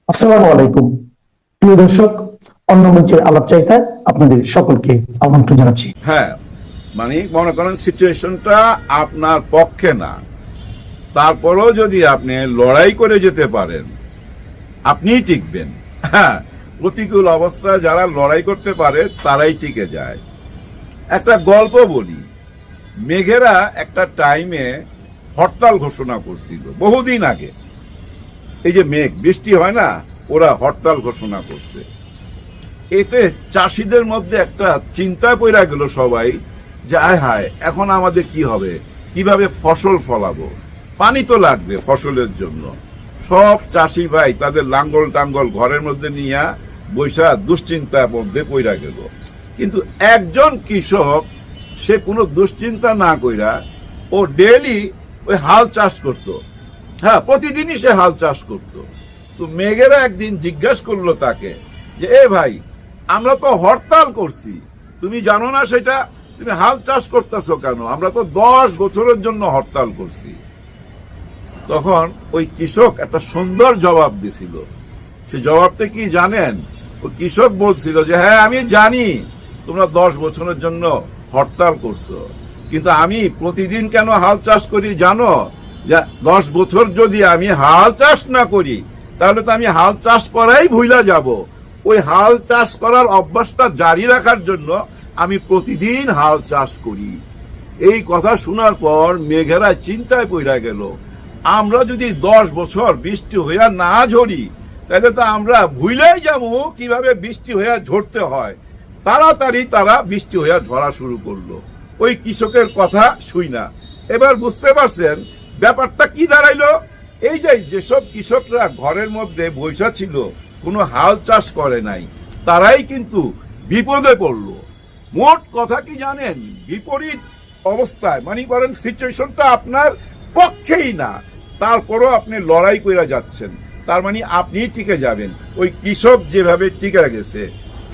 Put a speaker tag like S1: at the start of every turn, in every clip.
S1: আসসালামু আলাইকুম প্রিয় দর্শক, অন্য মঞ্চের আলাপ চাইতায় আপনাদের সকলকে আমন্ত্রণ জানাচ্ছি।
S2: হ্যাঁ, মানে মনে করেন সিচুয়েশনটা আপনার পক্ষে না, তারপরও যদি আপনি লড়াই করে যেতে পারেন আপনিই টিকবেন। হ্যাঁ, প্রতিকূল অবস্থায় যারা লড়াই করতে পারে তারাই টিকে যায়। একটা গল্প বলি। মেঘেরা একটা টাইমে হরতাল ঘোষণা করছিল বহুদিন আগে। এই যে মেঘ বৃষ্টি হয় না, ওরা হরতাল ঘোষণা করছে। এতে চাষিদের মধ্যে একটা চিন্তা পড়া গেল সবাই যে আয় হায়, এখন আমাদের কি হবে, কিভাবে ফসল ফলাবো, পানি তো লাগবে ফসলের জন্য। সব চাষি ভাই তাদের লাঙ্গল টাঙ্গল ঘরের মধ্যে নিয়ে বৈশা দুশ্চিন্তার মধ্যে পড়া গেল। কিন্তু একজন কৃষক সে কোনো দুশ্চিন্তা না কইরা ও ডেইলি ওই হাল চাষ করত। হ্যাঁ, প্রতিদিনই সে হাল চাষ করত। তো মেঘেরা একদিন জিজ্ঞাসা করলো তাকে যে এ ভাই, আমরা তো হরতাল করছি, তুমি জানো না সেটা? তুমি হাল চাষ করতেছো কেন? আমরা তো 10 বছরের জন্য হরতাল করছি। তখন ওই কৃষক একটা সুন্দর জবাব দিছিল। সে জবাবটা কি জানেন? ওই কৃষক বলছিল যে হ্যাঁ, আমি জানি তোমরা 10 বছরের জন্য হরতাল করছো, কিন্তু আমি প্রতিদিন কেন হাল চাষ করি জানো? যে 10 বছর যদি আমি হাল চাষ না করি তাহলে তো আমি হাল চাষ করাই ভুলা যাব। ওই হাল চাষ করার অভ্যাসটা জারি রাখার জন্য আমি প্রতিদিন হাল চাষ করি। এই কথা শোনার পর মেঘেরা চিন্তায় পড়া গেল, আমরা যদি 10 বছর বৃষ্টি হইয়া না ঝরি তাহলে তো আমরা ভুলেই যাবো কিভাবে বৃষ্টি হইয়া ঝরতে হয়। তাড়াতাড়ি তারা বৃষ্টি হইয়া ঝরা শুরু করলো ওই কৃষকের কথা শুই না। এবার বুঝতে পারছেন ব্যাপারটা কি দাঁড়াইলো? এই যে যেসব কৃষকরা ঘরের মধ্যে বৈশা ছিল, কোনো হাল চাষ করে নাই, তারাই কিন্তু বিপদে পড়লো। মোট কথা কি জানেন? বিপরীত অবস্থায় মানে করেন সিচুয়েশনটা আপনার পক্ষেই না, তারপরও আপনি লড়াই করে যাচ্ছেন, তার মানে আপনি টিকে যাবেন। ওই কৃষক যেভাবে টিকে গেছে।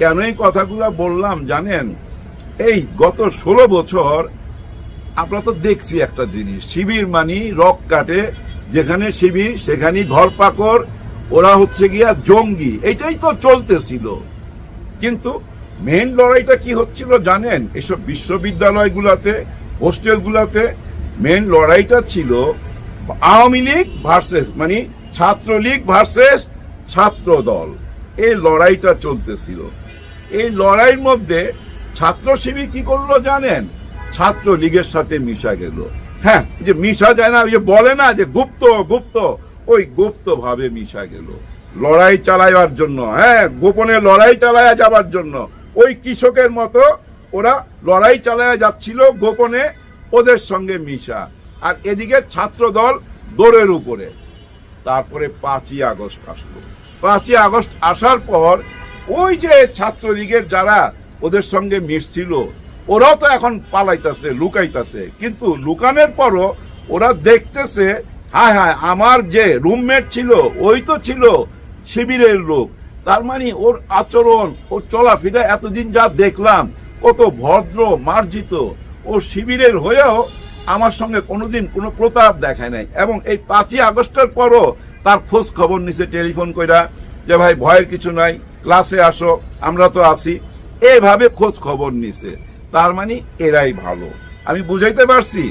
S2: কেন এই কথাগুলো বললাম জানেন? এই গত 16 বছর আমরা তো দেখছি একটা জিনিস, শিবির মানি রক কাটে, যেখানে শিবির সেখানে ধরপাকড়, ওরা হচ্ছে গিয়া জঙ্গি, এটাই তো চলতেছিল। কিন্তু মেইন লড়াইটা কি হচ্ছিল জানেন? এসব বিশ্ববিদ্যালয়গুলোতে, হোস্টেলগুলোতে মেইন লড়াইটা ছিল আওয়ামী লীগ ভার্সেস মানে ছাত্রলীগ ভার্সেস ছাত্র দল। এই লড়াইটা চলতেছিল। এই লড়াইয়ের মধ্যে ছাত্র শিবির কি করলো জানেন? ছাত্র লীগের সাথে মিশা গেল। হ্যাঁ, যে মিশা যায় না, ওই যে বলে না যে গুপ্ত গুপ্ত, ওই গুপ্ত ভাবে মিশা গেল লড়াই চালাইবার জন্য। হ্যাঁ, গোপনে লড়াই চালায়া যাবার জন্য ওই কৃষকের মতো ওরা লড়াই চালায়া যাচ্ছিল গোপনে, ওদের সঙ্গে মিশা। আর এদিকে ছাত্র দল দৌড়ের উপরে। তারপরে 5ই আগস্ট আসলো। 5ই আগস্ট আসার পর ওই যে ছাত্রলীগের যারা ওদের সঙ্গে মিশছিল ওরাও তো এখন পালাইতেছে, লুকাইতেছে। কিন্তু লুকানোর পরও ওরা দেখতেছে হায় হায়, আমার যে রুমমেট ছিল ওই তো ছিল শিবিরের লোক। তার মানে ওর আচরণ, ওর চলাফেরা এতদিন যা দেখলাম কত ভদ্র মার্জিত। ও শিবিরের হয়েও আমার সঙ্গে কোনোদিন কোনো প্রতাপ দেখায় নাই। এবং এই 5ই আগস্টের পরও তার খোঁজ খবর নিছে টেলিফোন কইরা যে ভাই ভয়ের কিছু নাই, ক্লাসে আসো, আমরা তো আছি। এইভাবে খোঁজ খবর নিছে। তার মানে এরাই ভালো। আমি বুঝাইতে পারছি?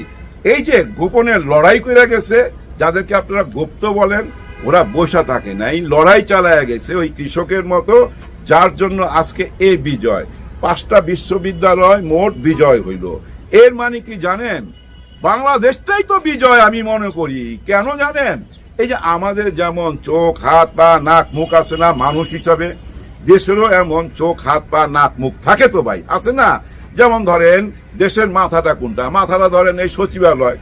S2: এই যে গোপনে লড়াই করে গেছে, যাদেরকে আপনারা গুপ্ত বলেন, ওরা বসা থাকে নাই, লড়াই চালায়া গেছে ওই কৃষকের মতো, যার জন্য আজকে এই বিজয়। 5টা বিশ্ববিদ্যালয় মোট বিজয় হইল। এর মানে কি জানেন? বাংলাদেশটাই তো বিজয় আমি মনে করি। কেন জানেন? এই যে আমাদের যেমন চোখ হাত পা নাক মুখ আছে না মানুষ হিসাবে, দেশেরও এমন চোখ হাত পা নাক মুখ থাকে তো ভাই, আছে না? যেমন ধরেন দেশের মাথাটা কোনটা? মাথাটা ধরেন এই সচিবালয়।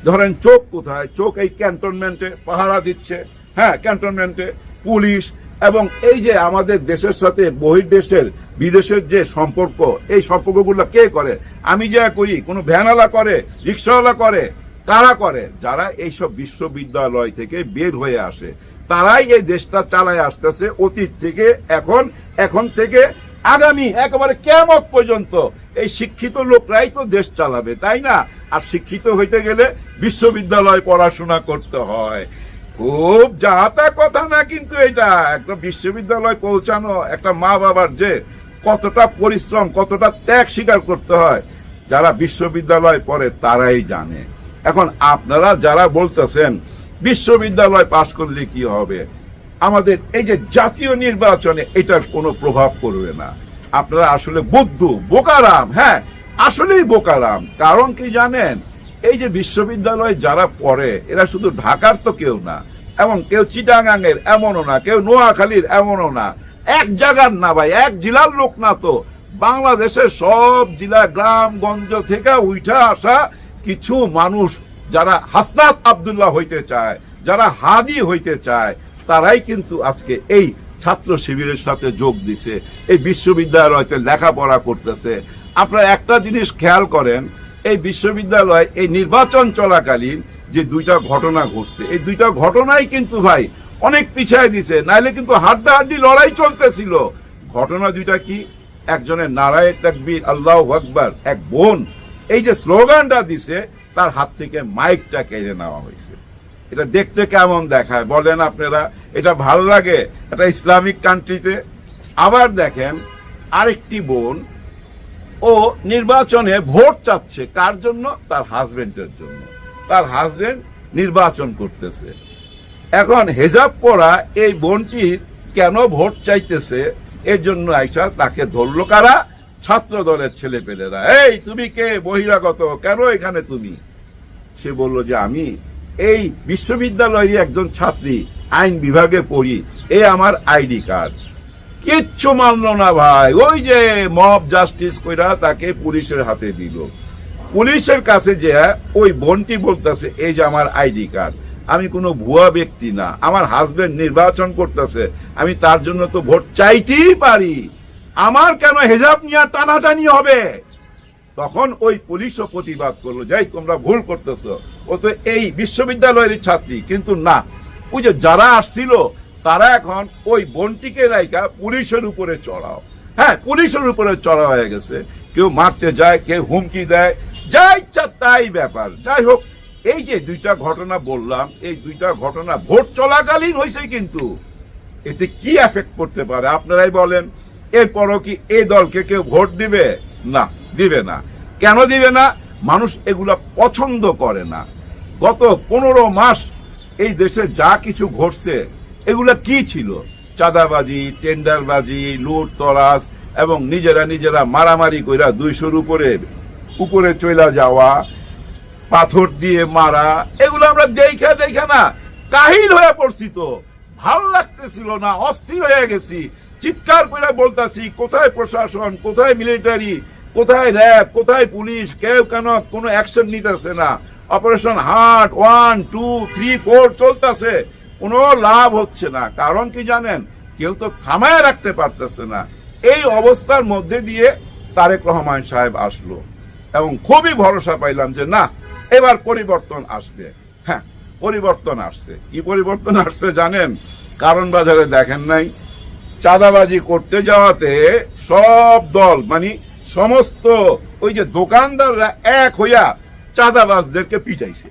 S2: ধরেন চোখ কোথায়? চোখ এই ক্যান্টনমেন্টে পাহারা দিচ্ছে। হ্যাঁ, ক্যান্টনমেন্টে পুলিশ। এবং এই যে আমাদের দেশের সাথে বহির্দেশের বিদেশের যে সম্পর্ক, এই সম্পর্কগুলো কে করে? আমি যা করি, কোনো ভ্যানওয়ালা করে, রিক্সাওয়ালা করে, কারা করে? যারা এইসব বিশ্ববিদ্যালয় থেকে বের হয়ে আসে, তারাই এই দেশটা চালায় আসতেছে অতীত থেকে এখন, এখন থেকে আগামী একেবারে কিয়ামত পর্যন্ত এই শিক্ষিত লোকরাই তো দেশ চালাবে, তাই না? আর শিক্ষিত হইতে গেলে বিশ্ববিদ্যালয় পড়াশোনা করতে হয়। খুব যাতা কথা না, কিন্তু এটা একটা বিশ্ববিদ্যালয় পৌঁছানো একটা মা বাবার যে কতটা পরিশ্রম, কতটা ত্যাগ স্বীকার করতে হয়, যারা বিশ্ববিদ্যালয় পড়ে তারাই জানে। এখন আপনারা যারা বলতেছেন বিশ্ববিদ্যালয় পাশ করলে কি হবে, আমাদের এই যে জাতীয় নির্বাচনে এটার কোনো প্রভাব পড়বে না। আপনারা আসলে বুদ্ধু, বোকারাম, হ্যাঁ আসলেই বোকারাম। কারণ কি জানেন, এই যে বিশ্ববিদ্যালয়ে যারা পড়ে এরা শুধু ঢাকার তো কেউ না, এবং কেউ চিটাগাঙের এমনও না, কেউ নোয়াখালীর এমনও না, এক জায়গার না ভাই, এক জেলার লোক না তো, বাংলাদেশের সব জেলা গ্রামগঞ্জ থেকে উঠা আসা কিছু মানুষ যারা হাসনাত আব্দুল্লাহ হইতে চায়, যারা হাদি হইতে চায়, তারাই কিন্তু আজকে এই ছাত্র শিবিরের সাথে যোগ দিছে, এই বিশ্ববিদ্যালয়তে লেখাপড়া করতেছে। আপনারা একটা জিনিস খেয়াল করেন, এই বিশ্ববিদ্যালয় এই নির্বাচন চলাকালীন যে দুইটা ঘটনা ঘটছে, এই দুইটা ঘটনাই কিন্তু ভাই অনেক পিছায় দিছে, নাইলে কিন্তু হাড্ডাহাড্ডি লড়াই চলতেছিল। ঘটনা দুইটা কি, একজনের নারায়ে তাকবীর আল্লাহু আকবার, এক বোন এই যে স্লোগানটা দিছে তার হাত থেকে মাইকটা কেড়ে নেওয়া হয়েছে। এটা দেখতে কেমন দেখায় বলেন আপনারা? এটা ভাল লাগে এটা ইসলামিক কান্ট্রিতে? আবার দেখেন আরেকটি বোন, ও নির্বাচনে ভোট চাচ্ছে, কার জন্য? তার হাজবেন্ডের জন্য। তার হাজবেন্ড নির্বাচন করতেছে। এখন হেজাব পরা এই বোনটির কেন ভোট চাইতেছে, এর জন্য আইসা তাকে ধরলো কারা? ছাত্র দলের ছেলেপেলেরা। এই তুমি কে, বহিরাগত, কেন এখানে তুমি? সে বলল যে আমি এই বিশ্ববিদ্যালয়ের একজন ছাত্রী, আইন বিভাগে পড়ি, এ আমার আইডি কার্ড। কিচ্ছু মানলো না ভাই, ওই যে মব জাস্টিস কইরা তাকে পুলিশের হাতে দিল। পুলিশের কাছে যে ওই বোনটি বলতেছে এই যে আমার আইডি কার্ড, আমি কোনো ভুয়া ব্যক্তি না, আমার হাজবেন্ড নির্বাচন করতেছে, আমি তার জন্য তো ভোট চাইতেই পারি, আমার কেন হেজাব নিয়ে টানাটানি হবে? তখন ওই পুলিশও প্রতিবাদ করলো, যাই তোমরা ভুল করতেছো, ও তো এই বিশ্ববিদ্যালয়ের ছাত্রী। কিন্তু না, ওই যে যারা আসছিল তারা এখন ওই বোনটিকে রাইকা পুলিশের উপরে চড়াও, হ্যাঁ পুলিশের উপরে চড়া হয়ে গেছে। কেউ মারতে যায়, কেউ হুমকি দেয়, যা ইচ্ছা তাই ব্যাপার। যাই হোক, এই যে দুইটা ঘটনা বললাম, এই দুইটা ঘটনা ভোট চলাকালীন হয়েছে, কিন্তু এতে কি এফেক্ট করতে পারে আপনারাই বলেন? এরপরও কি এই দলকে কেউ ভোট দিবে? না, দিবে না। কেন দিবে না? মানুষ এগুলা পছন্দ করে না। গত 15 মাস এই দেশে যা কিছু ঘটছে এগুলা কি ছিল? চাঁদাবাজি, টেন্ডারবাজি, লুট তরাস এবং নিজেরা মারামারি কইরা 200-র উপরে চইলা যাওয়া, পাথর দিয়ে মারা, এগুলো আমরা দেখা না কাহিল হয়ে পড়ছি। তো ভাল লাগতেছিল না, অস্থির হয়ে গেছি, চিৎকার করে বলতাছি, কোথায় প্রশাসন, কোথায় মিলিটারি, কোথায় র্যাব, কোথায় পুলিশ, কেউ কেন কোনো অ্যাকশন নিতেছে না। অপারেশন হার্ট 1, 2, 3, 4 চলতেছে, কোনো লাভ হচ্ছে না। কারণ কি জানেন? কেউ তো থামায় রাখতে পারতেছে না। এই অবস্থার মধ্যে দিয়ে তারেক রহমান সাহেব আসলো এবং খুবই ভরসা পাইলাম যে না, এবার পরিবর্তন আসবে। হ্যাঁ, পরিবর্তন আসছে। কি পরিবর্তন আসছে জানেন? কারণ বাজারে দেখেন নাই, চাঁদাবাজি করতে যাওয়াতে সব দল মানে সমস্ত ওই যে দোকানদাররা এক হইয়া চাঁদাবাজদেরকে পিটাইছে।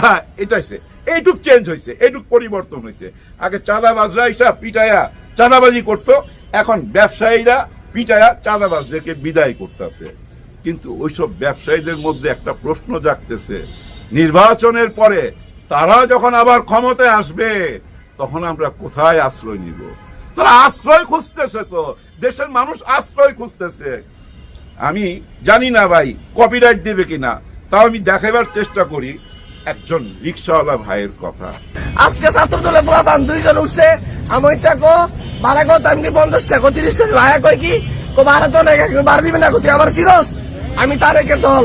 S2: হ্যাঁ, এটাইছে, এইটুক চেঞ্জ হয়েছে, এইটুক পরিবর্তন হয়েছে। আগে চাঁদাবাজরা হিসাব পিটাইয়া চাঁদাবাজি করতো, এখন ব্যবসায়ীরা পিটাইয়া চাঁদাবাজদেরকে বিদায় করতেছে। কিন্তু ওইসব ব্যবসায়ীদের মধ্যে একটা প্রশ্ন জাগতেছে, নির্বাচনের পরে তারা যখন আবার ক্ষমতায় আসবে তখন আমরা কোথায় আশ্রয় নিব? তারা আশ্রয় খুঁজতেছে, তো দেশের মানুষ আশ্রয় খুঁজতেছে। আমি জানি না ভাই কপিরাইট দেবে কিনা, তাও আমি দেখাবার চেষ্টা করি একজন রিক্সাওয়ালা ভাইয়ের কথা।
S3: আজকে ছাত্র দলে প্রধান 2 জন উঠছে, আমি টাকো ভাড়া কত, আমি 50 টাকা 30 টাকা ভাড়া কই কি ভাড়া তো নাই, ভাড়া দিবে না, তুই আমার চিরস, আমি তারেকের দল।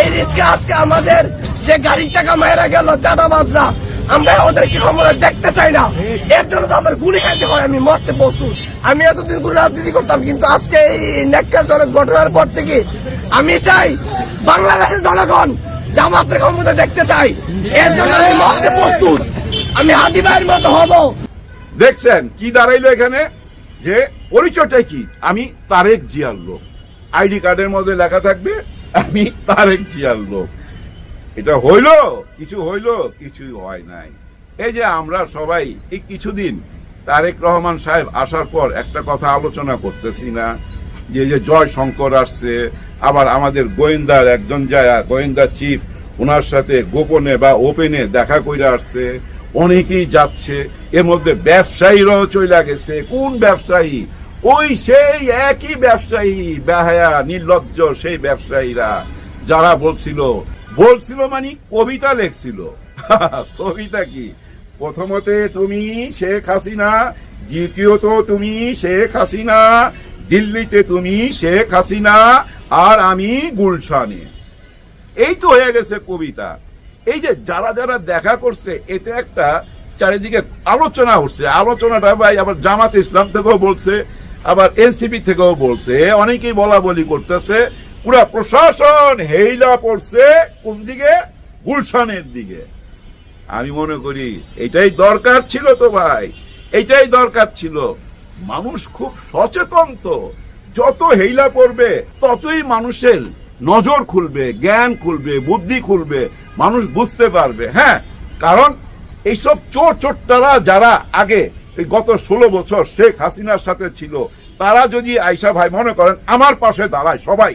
S3: এই রিস্কে আজকে আমাদের যে গাড়ির টাকা মায়েরা গেল চাঁদাবাজরা, আমরা ওদের কি ক্ষমতা দেখতে চাই না। এর জন্য তো আমার গুলি খাইতে হয়, আমি মরতে প্রস্তুত। আমি এতদিন করে রাজনীতি করতাম, কিন্তু আজকে এই ন্যাক্কারজনক ঘটনার পর থেকে আমি চাই বাংলাদেশের জনগণ জামাতের ক্ষমতা দেখতে চাই। এর জন্য আমি মরতে প্রস্তুত, আমি হাদি ভাইয়ের মতো হব।
S2: দেখছেন কি দাঁড়াইলো এখানে? যে পরিচয়টাই কি, আমি তারেক জিয়ার লোক। আইডি কার্ডের মধ্যে লেখা থাকবে আমি তারেক জিয়ার লোক। এটা হইলো, কিছু হইলো, কিছুই হয় নাই। এই যে আমরা সবাই এই কিছুদিন তারেক রহমান সাহেব আসার পর একটা কথা আলোচনা করতেছি না, যে যে জয় শঙ্কর আসছে, আবার আমাদের গোয়েন্দার একজন গোয়েন্দা চিফ ওনার সাথে গোপনে বা ওপেনে দেখা কইরা আসছে, অনেকেই যাচ্ছে, এর মধ্যে ব্যবসায়ীরাও চলে গেছে। কোন ব্যবসায়ী? ওই সেই একই ব্যবসায়ী, বেহায়া নির্লজ্জ সেই ব্যবসায়ীরা যারা বলছিল মানে কবিতা লেখছিল। কবিতা কি? প্রথমতে তুমি শেখ হাসিনা, দ্বিতীয়ত তুমি শেখ হাসিনা, দিল্লিতে তুমি শেখ হাসিনা, আর আমি গুলশানে। এই তো হয়ে গেছে কবিতা। এই যে যারা যারা দেখা করছে, এতে একটা চারিদিকে আলোচনা হচ্ছে। আলোচনাটা ভাই আবার জামাত ইসলাম থেকেও বলছে, আবার এনসিপি থেকেও বলছে, অনেকেই বলা বলি করতেছে পুরা প্রশাসন হেইলা পড়ছে কোন দিকে? গুলশানের দিকে। আমি মনে করি এটাই দরকার ছিল তো ভাই, এটাই দরকার ছিল। মানুষ খুব সচেতন তো, যত হেইলা পড়বে ততই মানুষের নজর খুলবে, জ্ঞান খুলবে, বুদ্ধি খুলবে, মানুষ বুঝতে পারবে। হ্যাঁ, কারণ এইসব চোরটারা যারা আগে এই গত 16 বছর শেখ হাসিনার সাথে ছিল, তারা যদি আইসা ভাই মনে করেন আমার পাশে দাঁড়ায় সবাই,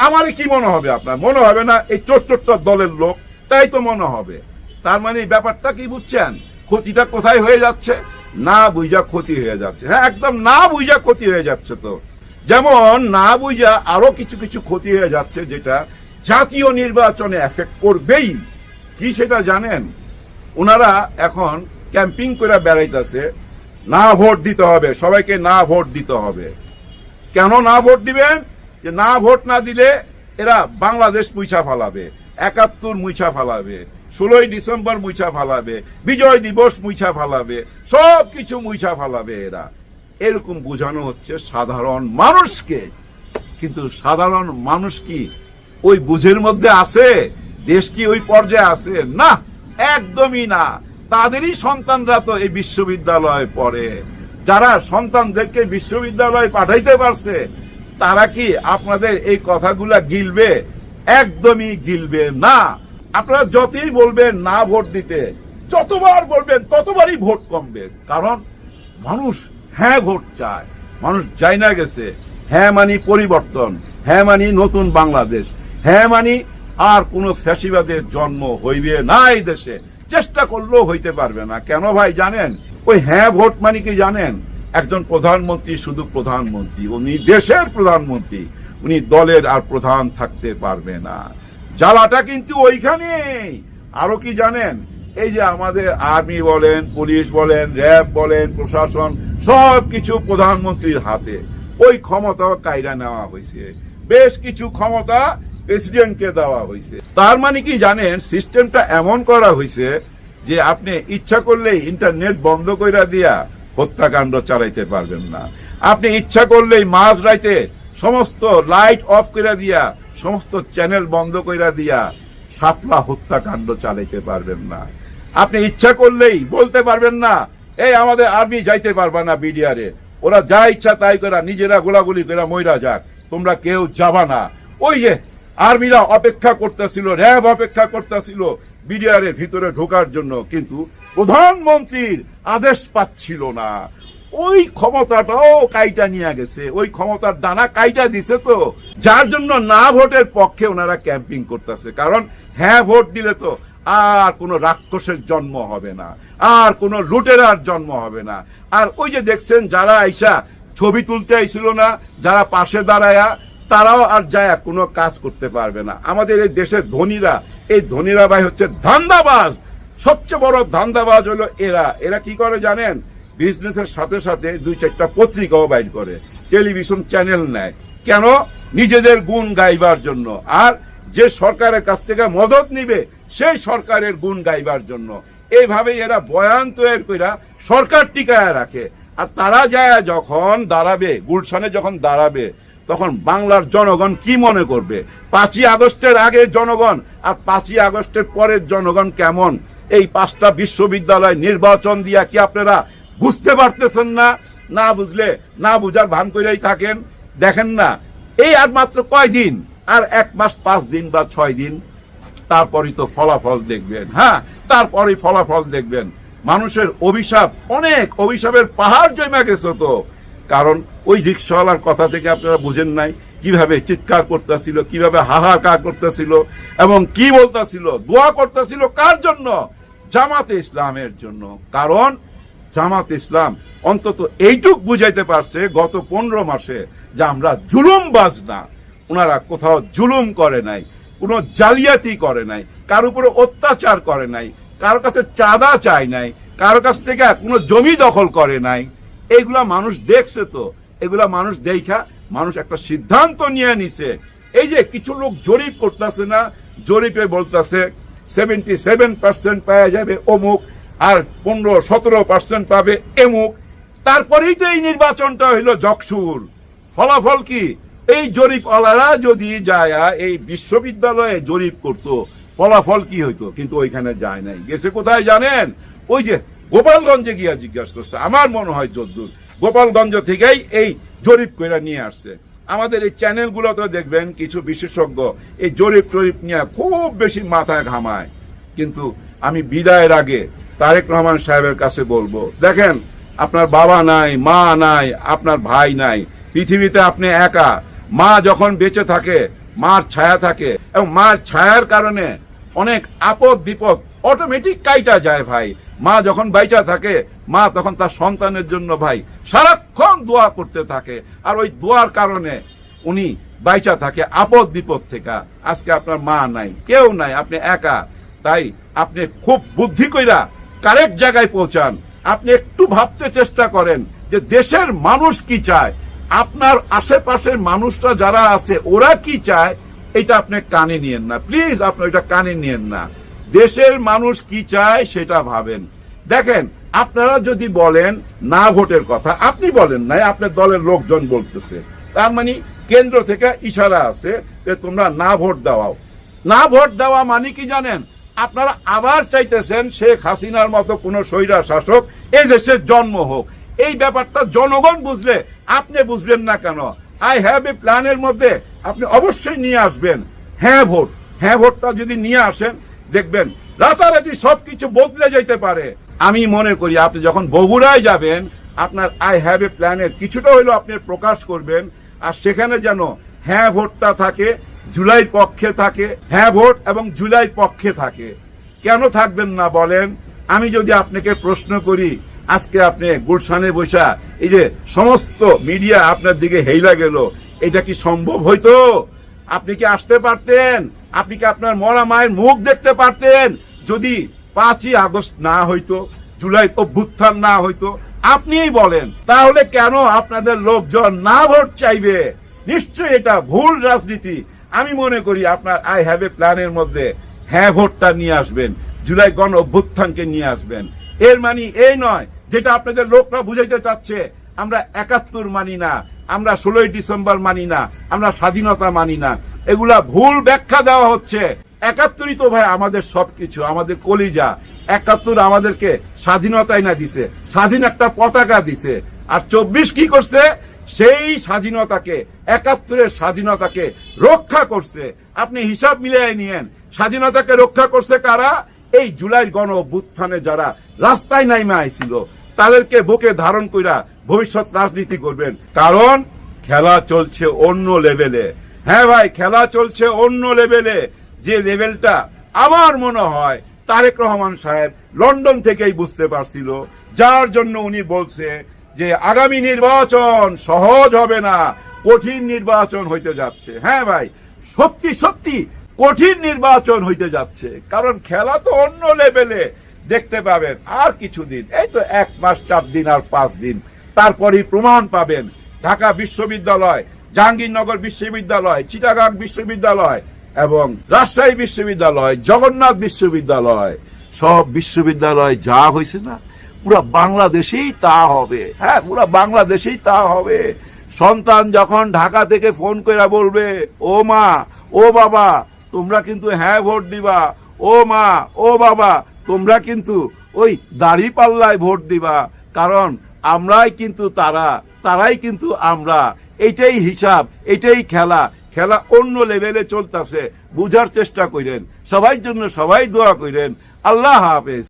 S2: আমারই কি মনে হবে? আপনার মনে হবে না এই চোরটার দলের লোক? তাই তো মনে হবে। তার মানে ব্যাপারটা কি বুঝছেন? ক্ষতিটা কোথায় হয়ে যাচ্ছে? না বুঝা ক্ষতি হয়ে যাচ্ছে। হ্যাঁ, একদম না বুঝা ক্ষতি হয়ে যাচ্ছে। তো যেমন না বুঝা আরো কিছু কিছু ক্ষতি হয়ে যাচ্ছে, যেটা জাতীয় নির্বাচনে এফেক্ট করবেই। কি সেটা জানেন? ওনারা এখন ক্যাম্পিং করে বেড়াইতেছে, না ভোট দিতে হবে, সবাইকে না ভোট দিতে হবে। কেন না ভোট দিবেন? যে না ভোট না দিলে এরা বাংলাদেশ মুইছা ফালাবে, 71 মুইছা ফালাবে, 16ই ডিসেম্বর মুইছা ফালাবে, বিজয় দিবস মুইছা ফালাবে, সবকিছু মুইছা ফালাবে এরা। এরকম বোঝানো হচ্ছে সাধারণ মানুষকে। কিন্তু সাধারণ মানুষ কি ওই বুঝের মধ্যে আছে? দেশ কি ওই পর্যায়ে আছে? না, একদমই না। তাদেরই সন্তানরা তো এই বিশ্ববিদ্যালয়ে পড়ে। যারা সন্তানদেরকে বিশ্ববিদ্যালয়ে পাঠাইতে পারছে, তারা কি আপনাদের এই কথাগুলা গিলবে? একদমই গিলবে না। আপনারা যতই বলবেন না ভোট দিতে, যতবার বলবেন ততবারই ভোট কমবে। কারণ মানুষ হ্যাঁ ভোট চায়। মানুষ চাই না গেছে হ্যাঁ মানি পরিবর্তন, হ্যাঁ মানি নতুন বাংলাদেশ, হ্যাঁ মানি আর কোন ফ্যাসিবাদের জন্ম হইবে না এই দেশে। চেষ্টা করলেও হইতে পারবে না। কেন ভাই জানেন? ওই হ্যাঁ ভোট মানে কি জানেন? একজন প্রধানমন্ত্রী শুধু প্রধানমন্ত্রী, উনি দেশের প্রধানমন্ত্রী, উনি দলের আর প্রধান থাকতে পারবে না। জ্বালাটা কিন্তু ওইখানেই। আরো কি জানেন? এই যে আমাদের আর্মি বলেন, পুলিশ বলেন, র্যাব বলেন, প্রশাসন, সবকিছু প্রধানমন্ত্রীর হাতে। ওই ক্ষমতা কাইরা নেওয়া হয়েছে, বেশ কিছু ক্ষমতা প্রেসিডেন্টকে দেওয়া হয়েছে। তার মানে কি জানেন? সিস্টেমটা এমন করা হয়েছে যে আপনি ইচ্ছা করলেই ইন্টারনেট বন্ধ কইরা দিয়া হত্যাকাণ্ড চালাইতে পারবেন না। আপনি ইচ্ছা করলেই মাঝ রাইতে সমস্ত লাইট অফ কইরা দিয়া, সমস্ত চ্যানেল বন্ধ কইরা দিয়া সাতলা হত্যাকাণ্ড চালাইতে পারবেন না। আপনি ইচ্ছা করলেই বলতে পারবেন না এই আমাদের আর্মি যাইতে পারবা না বিডিআরে, ওরা যা ইচ্ছা তাই করা, নিজেরা গোলাগুলি করে মইরা যাক, তোমরা কেউ যাবা না। ওই যে আর্মিরা অপেক্ষা করতেছিল, র্যাব অপেক্ষা করতেছিল বিডিআর এর ভিতরে ঢোকার জন্য, কিন্তু প্রধানমন্ত্রীর আদেশ পাচ্ছিল না। ওই ক্ষমতাটাও কাইটা নিয়ে গেছে, ওই ক্ষমতার ডানা কাইটা দিছে। তো যার জন্য না ভোটের পক্ষে ওনারা ক্যাম্পিং করতেছে। কারণ হ্যাঁ ভোট দিলে তো আর কোনো রাক্ষসের জন্ম হবে না, আর কোনো লুটেরার জন্ম হবে না। আর ওই যে দেখছেন যারা আইসা ছবি তুলতে আইছিল না, যারা পাশে দাঁড়ায়া, তারাও আর যায় কোনো কাজ করতে পারবে না। আমাদের এই দেশের ধনীরা, এই ধনীরা ভাই হচ্ছে ধান্দাবাজ। সবচেয়ে বড় ধান্দাবাজ হলো এরা। এরা কি করে জানেন? বিজনেসের সাথে সাথে 2-4টা পত্রিকাও বাইর করে, টেলিভিশন চ্যানেল নেয়। কেন? নিজেদের গুণ গাইবার জন্য। আর যে সরকারের কাছ থেকে মদত নিবে সেই সরকারের গুণ গাইবার জন্য। এইভাবে এরা বয়ান তৈরি কইরা সরকার টিকায় রাখে। আর তারা যায় যখন দাঁড়াবে, গুলশানে যখন দাঁড়াবে, তখন বাংলার জনগণ কি মনে করবে? 5ই আগস্টের আগের জনগণ আর 5ই আগস্টের পরের জনগণ কেমন? এই 5টা বিশ্ববিদ্যালয় নির্বাচন দিয়া কি আপনারা বুঝতে পারতেছেন না? না বুঝলে না বুঝার ভান কইরাই থাকেন। দেখেন না, এই আর মাত্র কয়দিন, আর 1 মাস 5 দিন বা 6 দিন, তারপরই তো ফলাফল দেখবেন। হ্যাঁ, তারপরেই ফলাফল দেখবেন। মানুষের অভিশাপ, অনেক অভিশাপের পাহাড় জমা গেছে তো। কারণ ওই রিক্সাওয়ালার কথা থেকে আপনারা বুঝেন নাই কিভাবে চিৎকার করতেছিল, কিভাবে হাহাকার করতেছিল এবং কি বলতেছিল, দোয়া করতেছিল কার জন্য? জামাতে ইসলামের জন্য। কারণ জামাত ইসলাম অন্তত এইটুক বুঝাইতে পারছে গত 15 মাসে যে আমরা জুলুমবাজ না। ওনারা কোথাও জুলুম করে নাই, কোনো জালিয়াতি করে নাই, কার উপরে অত্যাচার করে নাই, কারো কাছে চাঁদা চায় নাই, কারো কাছ থেকে কোনো জমি দখল করে নাই। এগুলা মানুষ দেখছে তো। এগুলা মানুষ দেখা মানুষ একটা সিদ্ধান্ত নিয়ে নিছে। এই যে কিছু লোক জরিপ করতেছে না, জরিপে বলতেছে 77% পাওয়া যাবে অমুক, আর 15-17% পাবে এমুক। তারপরেই তো এই নির্বাচনটা হইল জকসুর। ফলাফল কি? এই জরিপওয়ালারা যদি যায় এই বিশ্ববিদ্যালয়ে জরিপ করত, ফলাফল কি হইতো? কিন্তু ওইখানে যায় নাই। গেছে কোথায় জানেন? ওই যে গোপালগঞ্জে গিয়া জিজ্ঞাসা করছে। আমার মনে হয় যদ্দূর গোপালগঞ্জ থেকেই এই জরিপ করে নিয়ে আসছে। আমাদের এই চ্যানেলগুলোতে দেখবেন কিছু বিশেষজ্ঞ এই জরিপ টরিপ নিয়ে খুব বেশি মাথায় ঘামায়। কিন্তু আমি বিদায়ের আগে তারেক রহমান সাহেবের কাছে বলবো, দেখেন আপনার বাবা নাই, মা নাই, আপনার ভাই নাই, পৃথিবীতে আপনি একা। মা যখন বেঁচে থাকে মার ছায়া থাকে, এবং মার ছায়ার কারণে অনেক আপদ বিপদ অটোমেটিক কাইটা যায় ভাই। মা যখন বাইচা থাকে, মা তখন তার সন্তানের জন্য ভাই সারাক্ষণ দোয়া করতে থাকে, আর ওই দোয়ার কারণে উনি বাইচা থাকে আপদ বিপদ থেকে। আজকে আপনার মা নাই, কেউ নাই, আপনি একা। তাই আপনি খুব বুদ্ধি কইরা কারেক্ট জায়গায় পৌঁছান। আপনি একটু ভাবতে চেষ্টা করেন যে দেশের মানুষ কি চায়, আপনার আশেপাশের মানুষরা যারা আছে ওরা কি চায়, এটা আপনি কানে নিয়েন না প্লিজ। আপনি এটা কানে নিয়েন না। দেশের মানুষ কি চায় সেটা ভাবেন। দেখেন, আপনারা যদি বলেন না ভোটের কথা, আপনি বলেন নাই, আপনার দলের লোকজন বলতেছে, তার মানে কেন্দ্র থেকে ইশারা আছে যে তোমরা না ভোট দাও। না ভোট দেওয়া মানে কি জানেন? আপনারা আবার চাইতেছেন শেখ হাসিনার মতো কোন স্বৈরা শাসক এই দেশের জন্ম হোক। এই ব্যাপারটা জনগণ বুঝলে আপনি বুঝবেন না কেন? আই হ্যাভ এ প্ল্যানের মধ্যে আপনি অবশ্যই নিয়ে আসবেন হ্যাঁ ভোট। হ্যাঁ ভোটটা যদি নিয়ে আসেন, দেখবেন রাতারাতি সবকিছু বদলে যেতে পারে। আমি মনে করি আপনি যখন বগুড়ায় যাবেন, আপনার আই হ্যাভ এ প্ল্যানের কিছুটা হইলেও আপনি প্রকাশ করবেন, আর সেখানে যেন হ্যাঁ ভোটটা থাকে, জুলাইয়ের পক্ষে থাকে, হ্যাঁ ভোট এবং জুলাইয়ের পক্ষে থাকে। কেন থাকবেন না বলেন? আমি যদি আপনাকে প্রশ্ন করি, আজকে আপনি গুলশানে বসা এই যে সমস্ত মিডিয়া আপনার দিকে হেইলা গেল, এটা কি সম্ভব হইতো? আপনি কি আসতে পারতেন? আপনি কি আপনার মরা মায়ের মুখ দেখতে পারতেন যদি 5ই আগস্ট না হইতো, জুলাই অভ্যুত্থান না হইতো? আপনিই বলেন। তাহলে কেন আপনাদের লোকজন না ভোট চাইবে? নিশ্চয়ই এটা ভুল রাজনীতি। আমি মনে করি আপনার আই হ্যাভ এ প্ল্যানের মধ্যে হ্যাঁ ভোটটা নিয়ে আসবেন, জুলাই গণ অভ্যুত্থানকে নিয়ে আসবেন। এর মানে এই নয় যেটা আপনাদের লোকরা বুঝাইতে চাচ্ছে আমরা 71 মানি না, আমরা 16ই ডিসেম্বর মানি না, আমরা স্বাধীনতা মানি না। এগুলা ভুল ব্যাখ্যা দেওয়া হচ্ছে। 71ই তো ভাই আমাদের সবকিছু, আমাদের কলিজা। 71 আমাদেরকে স্বাধীনতাই না দিছে, স্বাধীন একটা পতাকা দিছে। আর 24 কি করছে? সেই স্বাধীনতাকে, 71-এর স্বাধীনতাকে রক্ষা করছে। আপনি হিসাব মিলিয়ে নিয়েন, স্বাধীনতাকে রক্ষা করছে কারা? এই জুলাই গণ অভ্যুত্থানে যারা রাস্তায় নাইমা আইছিল, তাদেরকে বুকে ধারণ কইরা ভবিষ্যৎ রাজনীতি করবেন। কারণ খেলা চলছে অন্য লেভেলে। হ্যাঁ ভাই, খেলা চলছে অন্য লেভেলে। যে লেভেলটা আমার মনে হয় তারেক রহমান সাহেব লন্ডন থেকেই বুঝতে পারছিল, যার জন্য উনি বলছে যে আগামী নির্বাচন সহজ হবে না, কঠিন নির্বাচন হইতে যাচ্ছে। হ্যাঁ ভাই, সত্যি সত্যি কঠিন নির্বাচন হইতে যাচ্ছে। কারণ খেলা তো অন্য লেভেলে। দেখতে পাবেন আর কিছুদিন, এই তো 1 মাস 4 দিন আর 5 দিন, তারপরই প্রমাণ পাবেন ঢাকা বিশ্ববিদ্যালয়, জাহাঙ্গীরনগর বিশ্ববিদ্যালয়, চিটাগাং বিশ্ববিদ্যালয় এবং রাজশাহী বিশ্ববিদ্যালয়, জগন্নাথ বিশ্ববিদ্যালয়, সব বিশ্ববিদ্যালয় যা হয়েছে না, পুরা বাংলাদেশেই তা হবে। হ্যাঁ, পুরা বাংলাদেশেই তা হবে। সন্তান যখন ঢাকা থেকে ফোন করে বলবে, ও মা, ও বাবা, তোমরা কিন্তু হ্যাঁ ভোট দিবা, ও মা, ও বাবা, তোমরা কিন্তু ওই দাঁড়িপাল্লায় ভোট দিবা, কারণ আমরাই কিন্তু তারাই কিন্তু আমরা। এইটাই হিসাব, এটাই খেলা। খেলা অন্য লেভেলে চলতেছে, বুঝার চেষ্টা করেন। সবার জন্য সবাই দোয়া করেন। আল্লাহ হাফেজ।